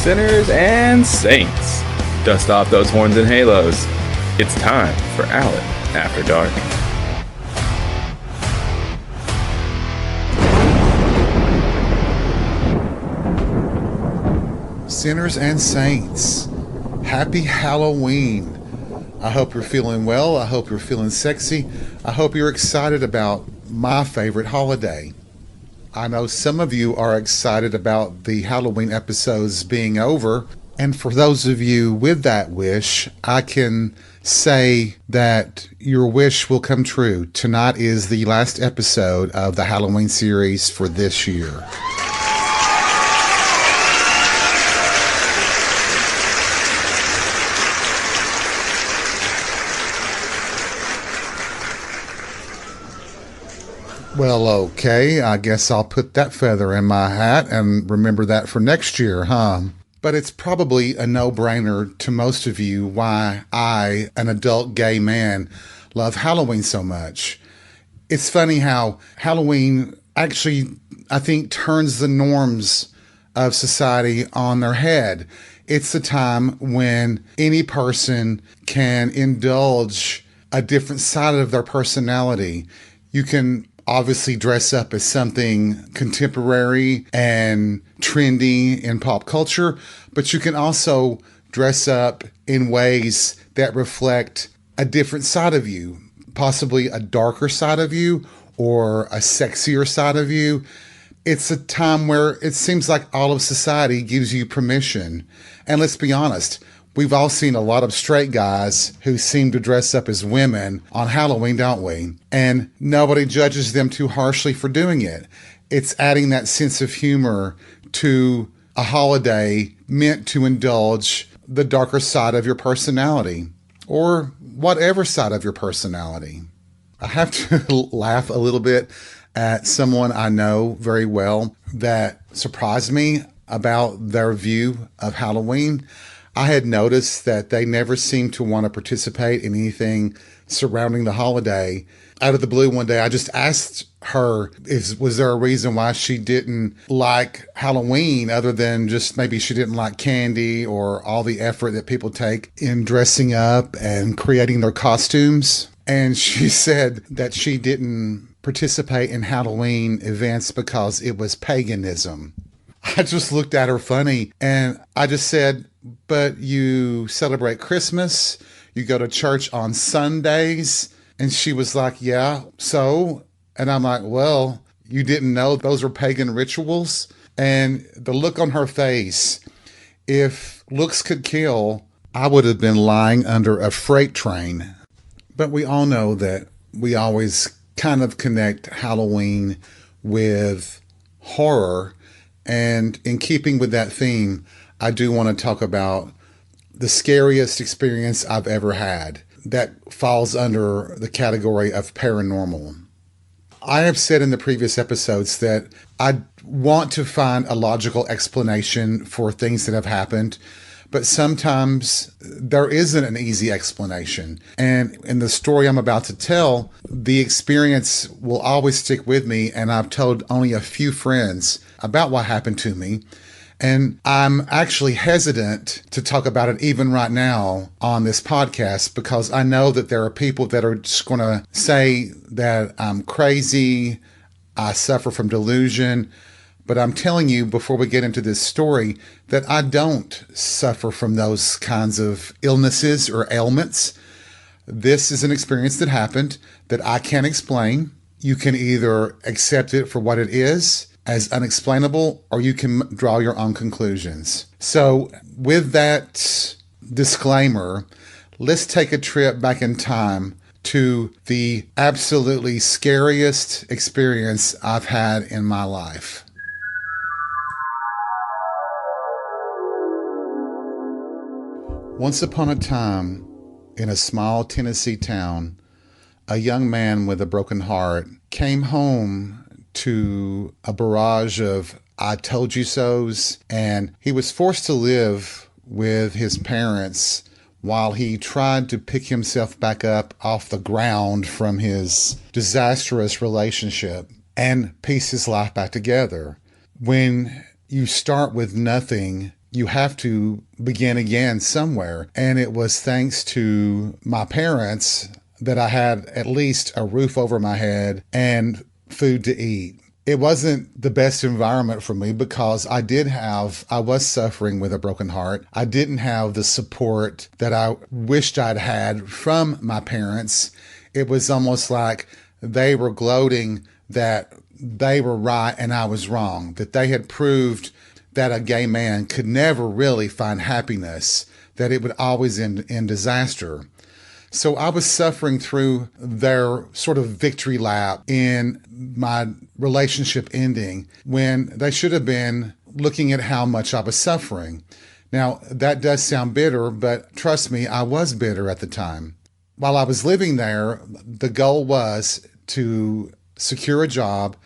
Sinners and saints, dust off those horns and halos. It's time for Alan After Dark. Sinners and saints, happy Halloween. I hope you're feeling well. I hope you're feeling sexy. I hope you're excited about my favorite holiday. I know some of you are excited about the Halloween episodes being over. And for those of you with that wish, I can say that your wish will come true. Tonight is the last episode of the Halloween series for this year. Well, okay, I guess I'll put that feather in my hat and remember that for next year, huh? But it's probably a no-brainer to most of you why I, an adult gay man, love Halloween so much. It's funny how Halloween actually, I think, turns the norms of society on their head. It's a time when any person can indulge a different side of their personality. You can obviously dress up as something contemporary and trendy in pop culture, but you can also dress up in ways that reflect a different side of you, possibly a darker side of you or a sexier side of you. It's a time where it seems like all of society gives you permission. And let's be honest, we've all seen a lot of straight guys who seem to dress up as women on Halloween, don't we? And nobody judges them too harshly for doing it. It's adding that sense of humor to a holiday meant to indulge the darker side of your personality, or whatever side of your personality. I have to laugh a little bit at someone I know very well that surprised me about their view of Halloween. I had noticed that they never seemed to want to participate in anything surrounding the holiday. Out of the blue one day, I just asked her, was there a reason why she didn't like Halloween other than just maybe she didn't like candy or all the effort that people take in dressing up and creating their costumes? And she said that she didn't participate in Halloween events because it was paganism. I just looked at her funny and I just said, but you celebrate Christmas, you go to church on Sundays. And she was like, yeah, so? And I'm like, well, you didn't know those were pagan rituals? And the look on her face, if looks could kill, I would have been lying under a freight train. But we all know that we always kind of connect Halloween with horror. And in keeping with that theme, I do want to talk about the scariest experience I've ever had that falls under the category of paranormal. I have said in the previous episodes that I want to find a logical explanation for things that have happened, but sometimes there isn't an easy explanation. And in the story I'm about to tell, the experience will always stick with me, and I've told only a few friends about what happened to me. And I'm actually hesitant to talk about it even right now on this podcast because I know that there are people that are just going to say that I'm crazy, I suffer from delusion. But I'm telling you before we get into this story that I don't suffer from those kinds of illnesses or ailments. This is an experience that happened that I can't explain. You can either accept it for what it is, as unexplainable, or you can draw your own conclusions. So with that disclaimer, let's take a trip back in time to the absolutely scariest experience I've had in my life. Once upon a time, in a small Tennessee town, a young man with a broken heart came home to a barrage of I told you so's, and he was forced to live with his parents while he tried to pick himself back up off the ground from his disastrous relationship and piece his life back together. When you start with nothing you have to begin again somewhere. And it was thanks to my parents that I had at least a roof over my head and food to eat. It wasn't the best environment for me because I was suffering with a broken heart. I didn't have the support that I wished I'd had from my parents. It was almost like they were gloating that they were right and I was wrong, that they had proved that a gay man could never really find happiness, that it would always end in disaster. So I was suffering through their sort of victory lap in my relationship ending when they should have been looking at how much I was suffering. Now, that does sound bitter, but trust me, I was bitter at the time. While I was living there, the goal was to secure a job,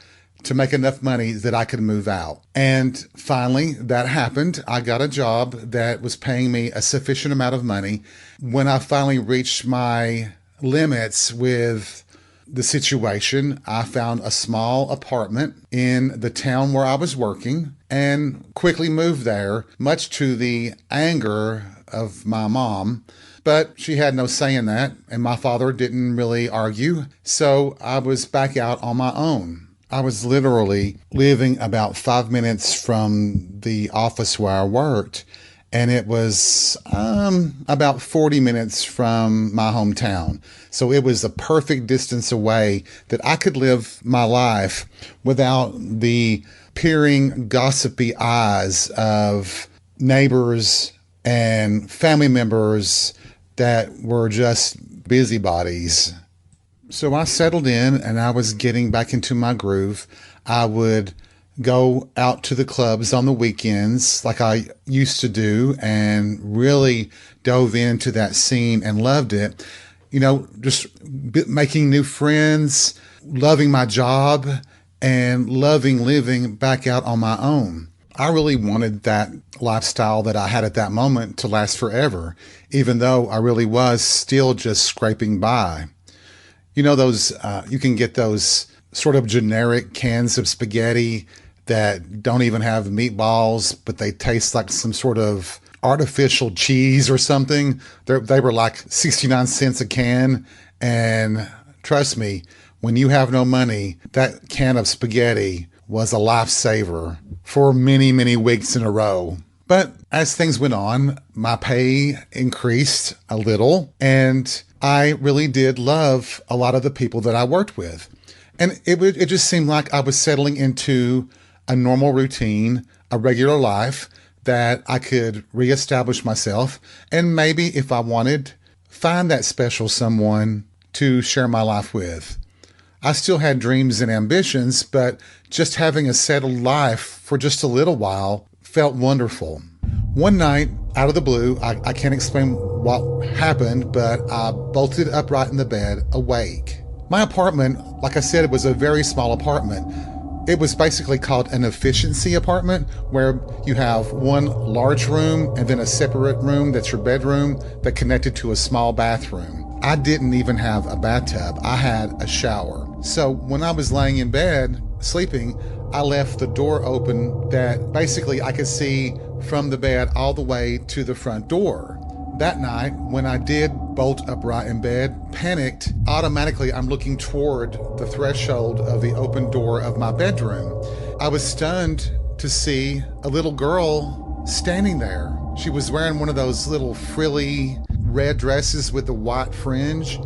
to make enough money that I could move out. And finally, that happened. I got a job that was paying me a sufficient amount of money. When I finally reached my limits with the situation, I found a small apartment in the town where I was working and quickly moved there, much to the anger of my mom. But she had no say in that, and my father didn't really argue. So I was back out on my own. I was literally living about 5 minutes from the office where I worked, and it was about 40 minutes from my hometown. So it was the perfect distance away that I could live my life without the peering, gossipy eyes of neighbors and family members that were just busybodies. So I settled in and I was getting back into my groove. I would go out to the clubs on the weekends like I used to do and really dove into that scene and loved it. You know, just making new friends, loving my job, and loving living back out on my own. I really wanted that lifestyle that I had at that moment to last forever, even though I really was still just scraping by. You know, you can get those sort of generic cans of spaghetti that don't even have meatballs, but they taste like some sort of artificial cheese or something. They were like 69 cents a can. And trust me, when you have no money, that can of spaghetti was a lifesaver for many, many weeks in a row. But as things went on, my pay increased a little, and I really did love a lot of the people that I worked with. And it just seemed like I was settling into a normal routine, a regular life that I could reestablish myself and maybe, if I wanted, find that special someone to share my life with. I still had dreams and ambitions, but just having a settled life for just a little while felt wonderful. One night, out of the blue, I can't explain what happened, but I bolted upright in the bed, awake. My apartment, like I said, it was a very small apartment. It was basically called an efficiency apartment, where you have one large room and then a separate room that's your bedroom that connected to a small bathroom. I didn't even have a bathtub. I had a shower. So when I was laying in bed, sleeping, I left the door open that basically I could see from the bed all the way to the front door. That night, when I did bolt upright in bed, panicked, automatically I'm looking toward the threshold of the open door of my bedroom. I was stunned to see a little girl standing there. She was wearing one of those little frilly red dresses with the white fringe,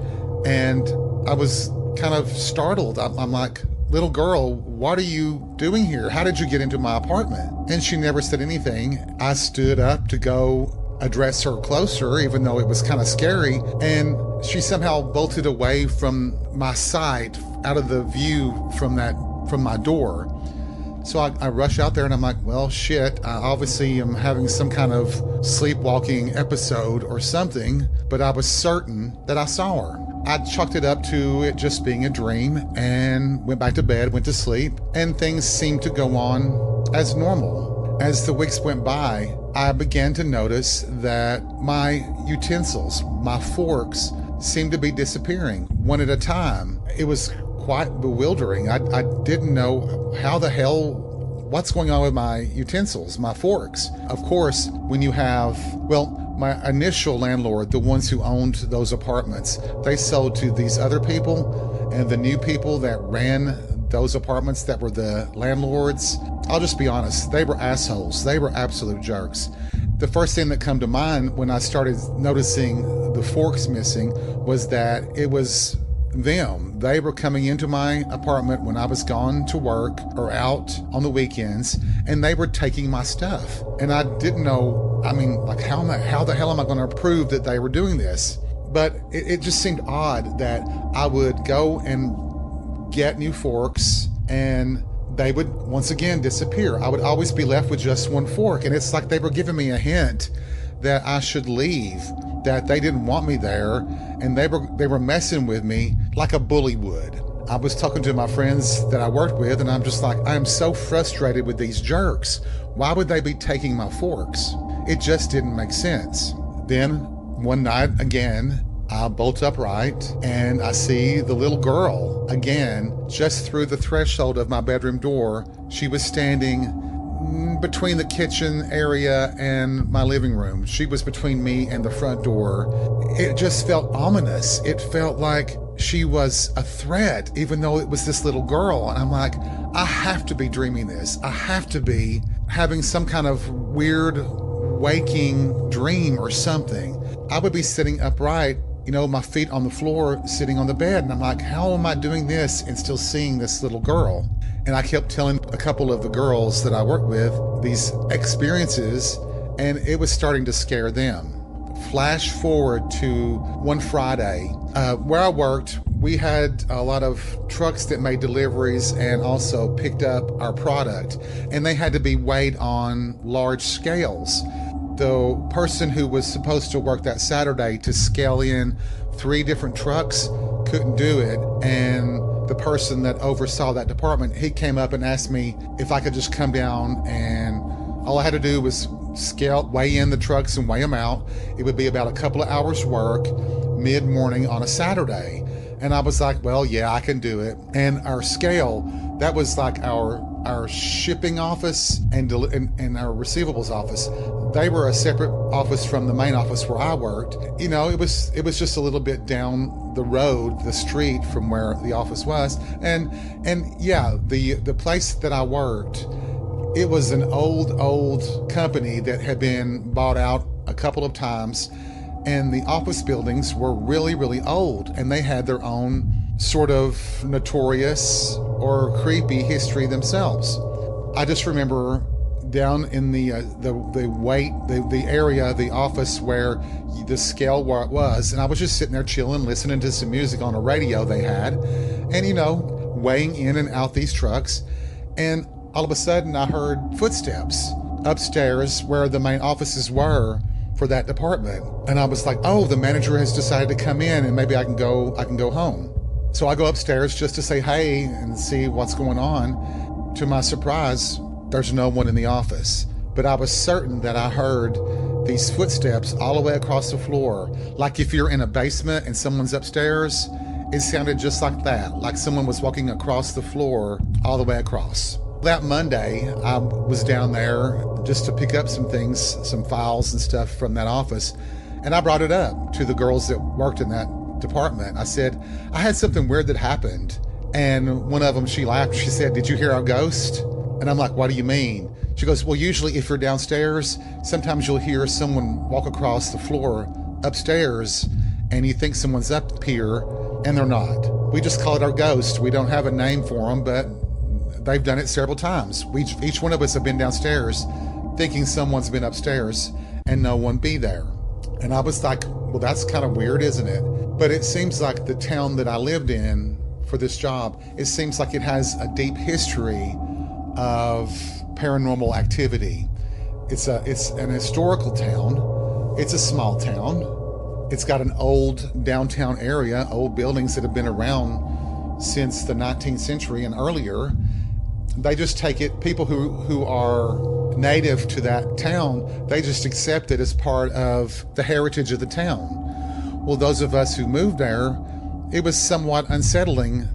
and I was kind of startled. I'm like, little girl, what are you doing here? How did you get into my apartment? And she never said anything. I stood up to go address her closer, even though it was kind of scary, and she somehow bolted away from my sight, out of the view from my door. So I rush out there and I'm like, well, shit, I obviously am having some kind of sleepwalking episode or something, but I was certain that I saw her. I chalked it up to it just being a dream and went back to bed, went to sleep, and things seemed to go on as normal. As the weeks went by, I began to notice that my utensils, my forks, seemed to be disappearing one at a time. It was quite bewildering. I didn't know how the hell what's going on with my utensils, my forks? Of course, when you have, my initial landlord, the ones who owned those apartments, they sold to these other people, and the new people that ran those apartments that were the landlords, I'll just be honest, they were assholes. They were absolute jerks. The first thing that come to mind when I started noticing the forks missing was that it was them. They were coming into my apartment when I was gone to work or out on the weekends, and they were taking my stuff. And I didn't know, how the hell am I going to prove that they were doing this? But it just seemed odd that I would go and get new forks and they would once again disappear. I would always be left with just one fork, and it's like they were giving me a hint that I should leave, that they didn't want me there, and they were messing with me like a bully would. I was talking to my friends that I worked with, and I'm just like, I am so frustrated with these jerks. Why would they be taking my forks? It just didn't make sense. Then one night again, I bolt upright and I see the little girl again just through the threshold of my bedroom door. She was standing between the kitchen area and my living room. She was between me and the front door. It just felt ominous. It felt like she was a threat, even though it was this little girl. And I'm like, I have to be dreaming this. I have to be having some kind of weird waking dream or something. I would be sitting upright, my feet on the floor, sitting on the bed. And I'm like, how am I doing this and still seeing this little girl? And I kept telling a couple of the girls that I work with these experiences, and it was starting to scare them. Flash forward to one Friday, where I worked, we had a lot of trucks that made deliveries and also picked up our product, and they had to be weighed on large scales. The person who was supposed to work that Saturday to scale in 3 different trucks couldn't do it, and the person that oversaw that department, he came up and asked me if I could just come down, and all I had to do was weigh in the trucks and weigh them out. It would be about a couple of hours work mid-morning on a Saturday. And I was like, well, yeah, I can do it. And our scale, that was like our shipping office and our receivables office. They were a separate office from the main office where I worked. It was just a little bit down the road, the street from where the office was. And yeah, the place that I worked, it was an old company that had been bought out a couple of times. And the office buildings were really, really old, and they had their own sort of notorious or creepy history themselves. I just remember down in the area, the office where the scale was, and I was just sitting there chilling, listening to some music on a radio they had, and weighing in and out these trucks, and all of a sudden I heard footsteps upstairs where the main offices were for that department. And I was like, oh, the manager has decided to come in and maybe I can go home. So I go upstairs just to say hey and see what's going on. To my surprise, there's no one in the office. But I was certain that I heard these footsteps all the way across the floor. Like if you're in a basement and someone's upstairs, it sounded just like that. Like someone was walking across the floor all the way across. That Monday, I was down there just to pick up some things, some files and stuff from that office. And I brought it up to the girls that worked in that department. I said, I had something weird that happened. And one of them, she laughed. She said, did you hear our ghost? And I'm like, what do you mean? She goes, well, usually if you're downstairs, sometimes you'll hear someone walk across the floor upstairs and you think someone's up here and they're not. We just call it our ghost. We don't have a name for them, but they've done it several times. Each one of us have been downstairs thinking someone's been upstairs and no one be there. And I was like, well, that's kind of weird, isn't it? But it seems like the town that I lived in for this job, it seems like it has a deep history of paranormal activity. It's an historical town. It's a small town. It's got an old downtown area, old buildings that have been around since the 19th century and earlier. They just take it, people who are native to that town, they just accept it as part of the heritage of the town. Well, those of us who moved there, it was somewhat unsettling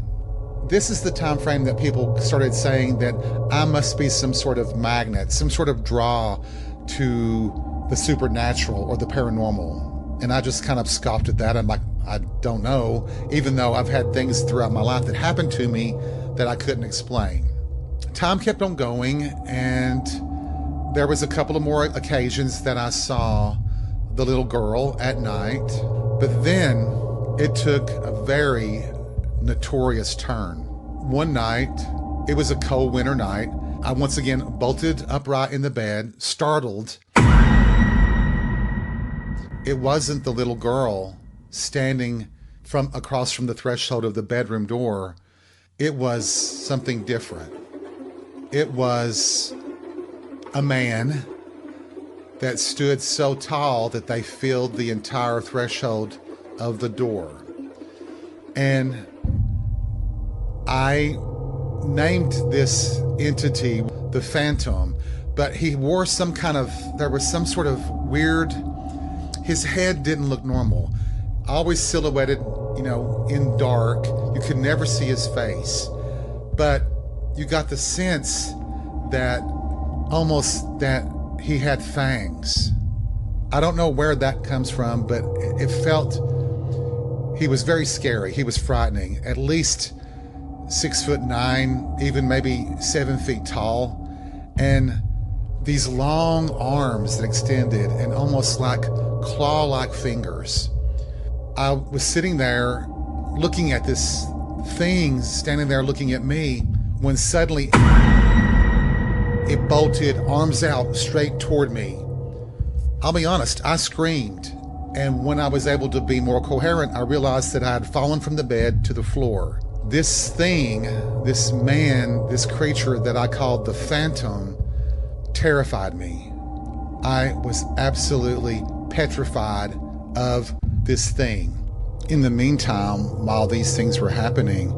this is the time frame that people started saying that I must be some sort of magnet, some sort of draw to the supernatural or the paranormal. And I just kind of scoffed at that. I'm like, I don't know, even though I've had things throughout my life that happened to me that I couldn't explain. Time kept on going, and there was a couple of more occasions that I saw the little girl at night. But then it took a very notorious turn. One night, it was a cold winter night. I once again bolted upright in the bed, startled. It wasn't the little girl standing from across from the threshold of the bedroom door. It was something different. It was a man that stood so tall that they filled the entire threshold of the door. And I named this entity the Phantom, but he wore some kind of, there was some sort of weird, his head didn't look normal. Always silhouetted, in dark. You could never see his face. But you got the sense that almost that he had fangs. I don't know where that comes from, but it felt, he was very scary. He was frightening. At least 6'9", even maybe 7 feet tall. And these long arms that extended and almost like claw-like fingers. I was sitting there looking at this thing, standing there looking at me, when suddenly it bolted, arms out, straight toward me. I'll be honest, I screamed. And when I was able to be more coherent, I realized that I had fallen from the bed to the floor. This thing, this man, this creature that I called the Phantom, terrified me. I was absolutely petrified of this thing. In the meantime, while these things were happening,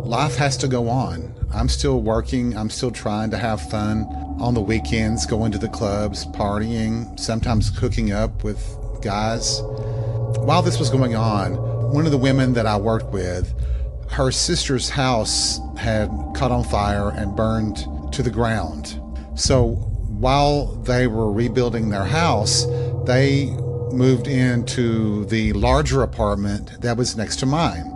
life has to go on. I'm still working. I'm still trying to have fun on the weekends, going to the clubs, partying, sometimes hooking up with guys. While this was going on, one of the women that I worked with, her sister's house had caught on fire and burned to the ground. So while they were rebuilding their house, they moved into the larger apartment that was next to mine.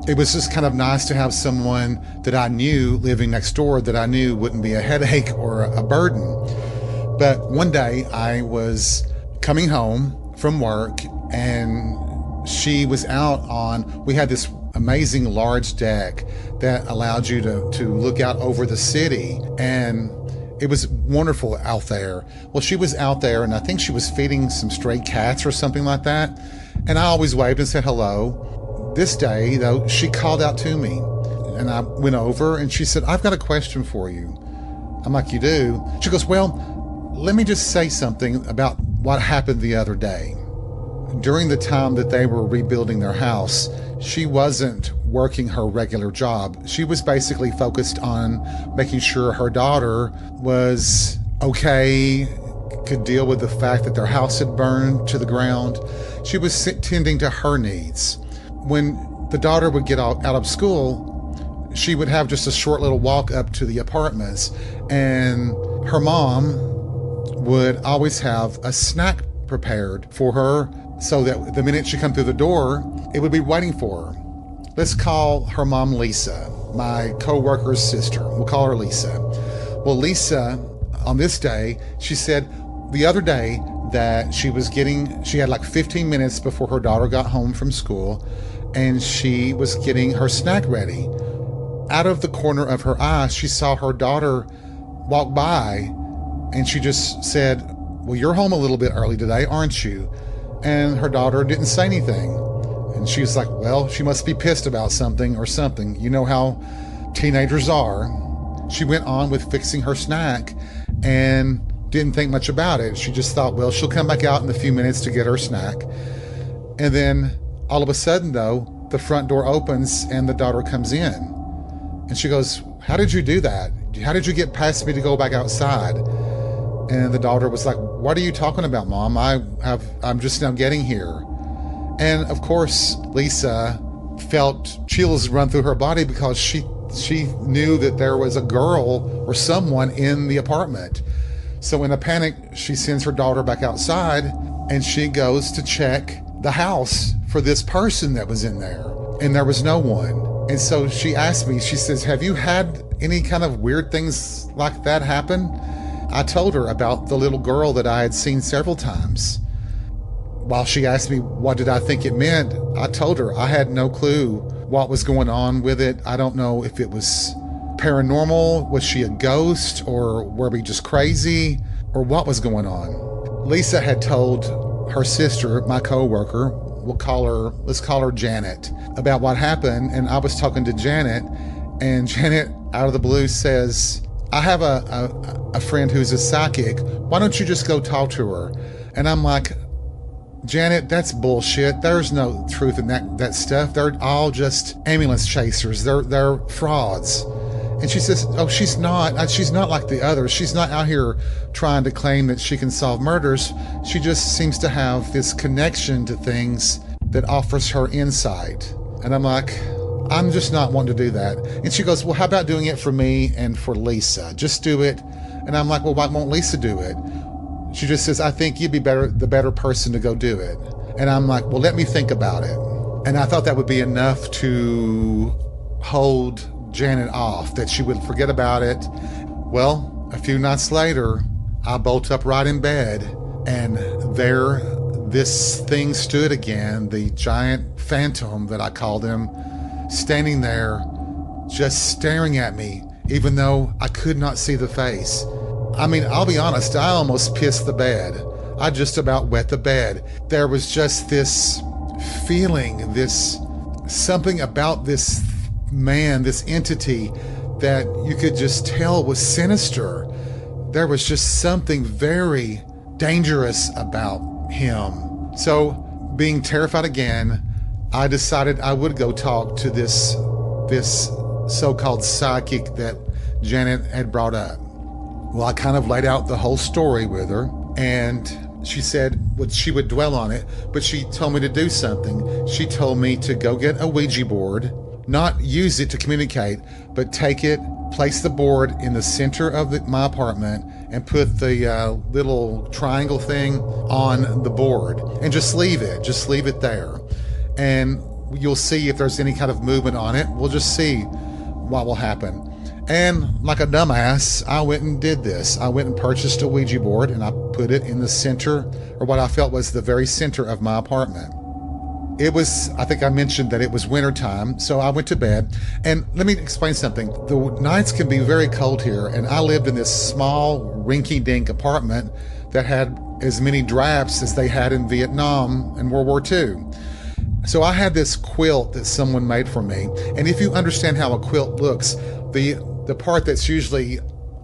It was just kind of nice to have someone that I knew living next door that I knew wouldn't be a headache or a burden. But one day I was coming home from work and she was out on, we had this amazing large deck that allowed you to look out over the city, and it was wonderful out there. Well, she was out there, and I think she was feeding some stray cats or something like that. And I always waved and said hello. This day, though, she called out to me, and I went over, and she said, "I've got a question for you." I'm like, "You do?" She goes, "Well, let me just say something about what happened the other day." During the time that they were rebuilding their house, she wasn't working her regular job. She was basically focused on making sure her daughter was okay, could deal with the fact that their house had burned to the ground. She was tending to her needs. When the daughter would get out of school, she would have just a short little walk up to the apartments, and her mom would always have a snack prepared for her so that the minute she come through the door, it would be waiting for her. Let's call her mom Lisa, my co-worker's sister. We'll call her Lisa. Well, Lisa, on this day, she said the other day that she had like 15 minutes before her daughter got home from school, and she was getting her snack ready. Out of the corner of her eye, she saw her daughter walk by, and she just said, "Well, you're home a little bit early today, aren't you?" And her daughter didn't say anything. And she was like, "Well, she must be pissed about something or something. You know how teenagers are." She went on with fixing her snack and didn't think much about it. She just thought, well, she'll come back out in a few minutes to get her snack. And then all of a sudden, though, the front door opens and the daughter comes in. And she goes, "How did you do that? How did you get past me to go back outside?" And the daughter was like, "What are you talking about, Mom? I'm just now getting here." And of course, Lisa felt chills run through her body because she knew that there was a girl or someone in the apartment. So in a panic, she sends her daughter back outside and she goes to check the house for this person that was in there, and there was no one. And so she asked me, she says, have you had any kind of weird things like that happen? I told her about the little girl that I had seen several times. While she asked me what did I think it meant, I told her I had no clue what was going on with it. I don't know if it was paranormal, was she a ghost, or were we just crazy, or what was going on. Lisa had told her sister, my coworker, let's call her Janet, about what happened, and I was talking to Janet, and Janet, out of the blue, says, I have a friend who's a psychic. Why don't you just go talk to her? And I'm like, Janet, that's bullshit. There's no truth in that stuff. They're all just ambulance chasers. They're frauds. And she says, oh, she's not. She's not like the others. She's not out here trying to claim that she can solve murders. She just seems to have this connection to things that offers her insight. And I'm like, I'm just not wanting to do that. And she goes, well, how about doing it for me and for Lisa? Just do it. And I'm like, well, why won't Lisa do it? She just says, I think you'd be the better person to go do it. And I'm like, well, let me think about it. And I thought that would be enough to hold Janet off, that she would forget about it. Well, a few nights later, I bolt up right in bed, and there this thing stood again, the giant phantom that I called him, standing there, just staring at me, even though I could not see the face. I mean, I'll be honest, I almost pissed the bed. I just about wet the bed. There was just this feeling, this something about this man, this entity that you could just tell was sinister. There was just something very dangerous about him. So, being terrified again, I decided I would go talk to this so-called psychic that Janet had brought up. Well, I kind of laid out the whole story with her, and she said she would dwell on it, but she told me to do something. She told me to go get a Ouija board, not use it to communicate, but take it, place the board in the center of my apartment, and put the little triangle thing on the board, and just leave it there. And you'll see if there's any kind of movement on it. We'll just see what will happen. And like a dumbass, I went and did this. I went and purchased a Ouija board, and I put it in the center, or what I felt was the very center of my apartment. It was, I think I mentioned that it was wintertime, so I went to bed. And let me explain something. The nights can be very cold here, and I lived in this small, rinky-dink apartment that had as many drafts as they had in Vietnam and World War II. So I had this quilt that someone made for me. And if you understand how a quilt looks, the part that's usually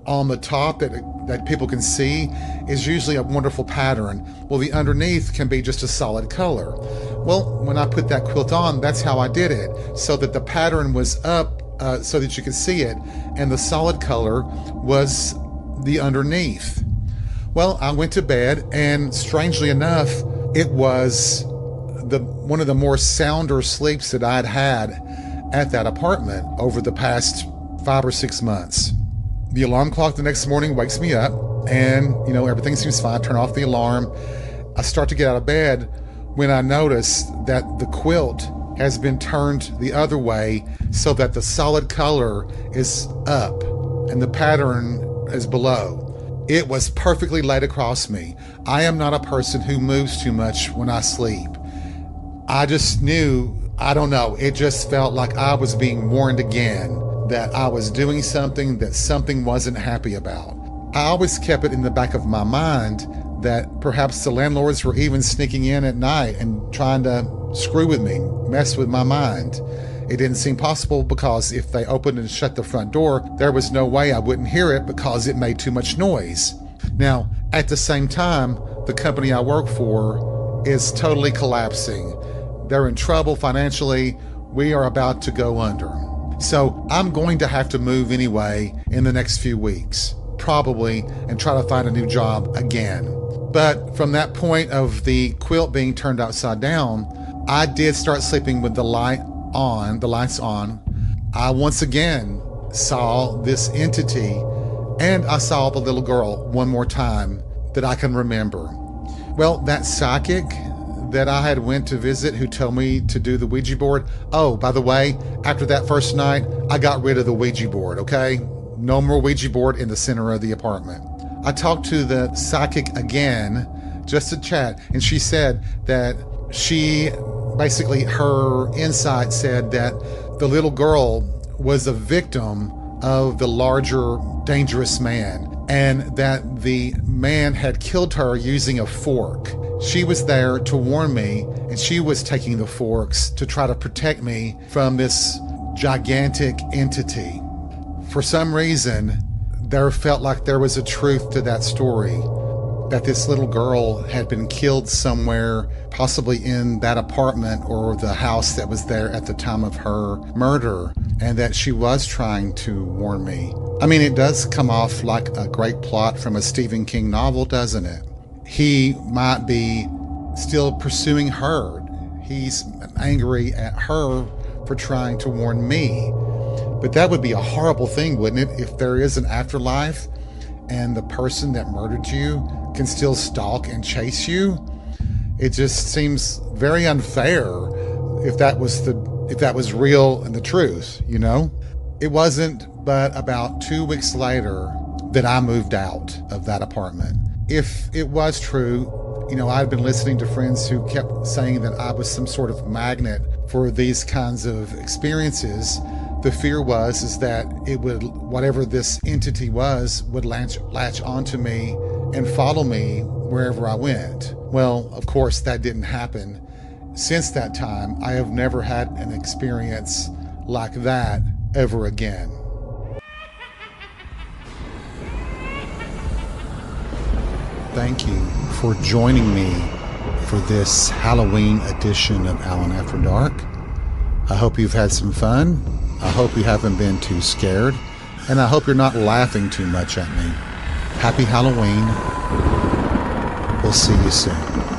on the top that people can see is usually a wonderful pattern. Well, the underneath can be just a solid color. Well, when I put that quilt on, that's how I did it, so that the pattern was up so that you could see it, and the solid color was the underneath. Well, I went to bed, and strangely enough, it was one of the more sounder sleeps that I'd had at that apartment over the past 5 or 6 months. The alarm clock the next morning wakes me up, and everything seems fine. Turn off the alarm. I start to get out of bed when I notice that the quilt has been turned the other way so that the solid color is up and the pattern is below. It was perfectly laid across me. I am not a person who moves too much when I sleep. I just knew, I don't know, it just felt like I was being warned again that I was doing something that something wasn't happy about. I always kept it in the back of my mind that perhaps the landlords were even sneaking in at night and trying to screw with me, mess with my mind. It didn't seem possible because if they opened and shut the front door, there was no way I wouldn't hear it because it made too much noise. Now, at the same time, the company I work for is totally collapsing. They're in trouble financially. We are about to go under. So I'm going to have to move anyway in the next few weeks, probably, and try to find a new job again. But from that point of the quilt being turned upside down, I did start sleeping with the light on, the lights on, I once again saw this entity, and I saw the little girl one more time that I can remember. Well, that psychic that I had went to visit who told me to do the Ouija board. Oh, by the way, after that first night, I got rid of the Ouija board, okay? No more Ouija board in the center of the apartment. I talked to the psychic again just to chat, and she said that basically her insight said that the little girl was a victim of the larger dangerous man, and that the man had killed her using a fork. She was there to warn me, and she was taking the forks to try to protect me from this gigantic entity. For some reason, there felt like there was a truth to that story, that this little girl had been killed somewhere, possibly in that apartment or the house that was there at the time of her murder, and that she was trying to warn me. I mean, it does come off like a great plot from a Stephen King novel, doesn't it? He might be still pursuing her. He's angry at her for trying to warn me. But that would be a horrible thing, wouldn't it? If there is an afterlife and the person that murdered you can still stalk and chase you. It just seems very unfair if that was real and the truth, you know? It wasn't but about 2 weeks later that I moved out of that apartment. If it was true, you know, I'd been listening to friends who kept saying that I was some sort of magnet for these kinds of experiences. The fear is that it would, whatever this entity was, would latch onto me and follow me wherever I went. Well, of course, that didn't happen. Since that time, I have never had an experience like that ever again. Thank you for joining me for this Halloween edition of Alan After Dark. I hope you've had some fun. I hope you haven't been too scared. And I hope you're not laughing too much at me. Happy Halloween. We'll see you soon.